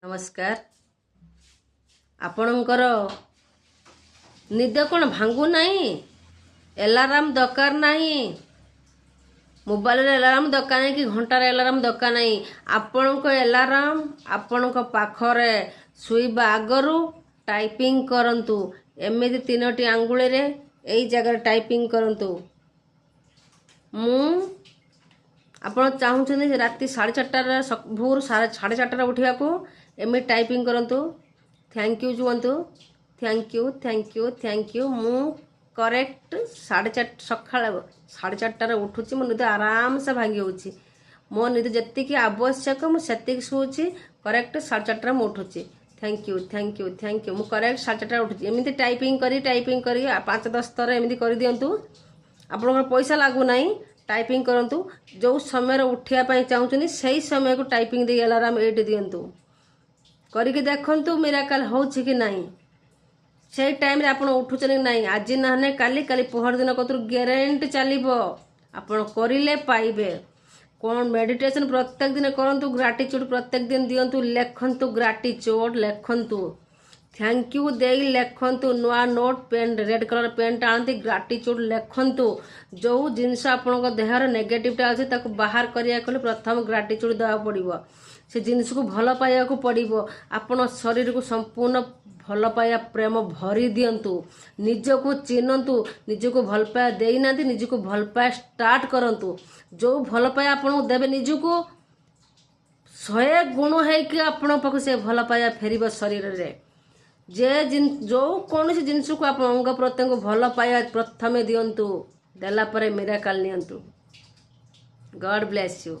नमस्कार। आपणकर निद कौन भांगू नहीं? एलाराम दरकार नहीं, मोबाइल एलाराम दरकार नहीं कि घंटार एलाराम दरकार नहीं। आपण को एलाराम आपण को पाखरे शुइबा आगरू टाइपिंग करंतु। एमिति तीनोटी आंगुली रे एई जगह टाइपिंग करंतु। मु आपण चाहूछन राति 4:30 भोर 4:30 उठिया को एमि टाइपिंग करंतु। थैंक यू जुवंतु। Thank you thank you thank you. मु करेक्ट 4:30 सकाळ 4:30 उठुची। मो निद आराम से भांगी होची। मो निद जत्तिकी आवश्यक मु सेतिक सोची करेक्ट 4:30 मु उठुची। Thank you thank you thank you. मु करेक्ट 4:30 उठुची। एमिति टाइपिंग करी 5-10 थर एमिति कर दियंतु। आपनकर पैसा लागू नाही। टाइपिंग करंतु। जो समय उठिया पाई चाहूछनी सही समय को टाइपिंग दे अलार्म एट दियंतु। करिके देखंतु मिराकल होछि कि नाही। से टाइम रे आपण उठुछनी नाही। आज नहने काली काली पहर दिन कतुर ग्यारंटी चलिबो। आपण करिले पाइबे। कोन मेडिटेशन प्रत्येक दिन करंतु। ग्रेटिट्यूड प्रत्येक दिन दियंतु। लेखंतु ग्रेटिट्यूड लेखंतु। थैंक यू दे लेखंतु। नुआ note pen red colour pen टाणती ग्रेटिट्यूड लेखंतु। जो जिनस आपण देहर नेगेटिवटा अच्छे ताको बाहर करिया कले प्रथम ग्रेटिट्यूड देवा पड़िबो। से जिनस को भल पाइया को पड़िबो। आपण शरीर को संपूर्ण भल पाइया प्रेम भरी दियंतु। निज को चिन्हंतु। निज को भल पाइया देई नांती निज को भल पाइया स्टार्ट करंतु। जो भल पाइया आपण देबे निज को 100 गुण है कि आपण पाखु से भल पाइया फेरिबो शरीर रे। जो कौन सी जिनस को आप अंग प्रत्यंग भल पाइया प्रथमे दियंतु। देला परे मिराकल नियंतु। God bless you.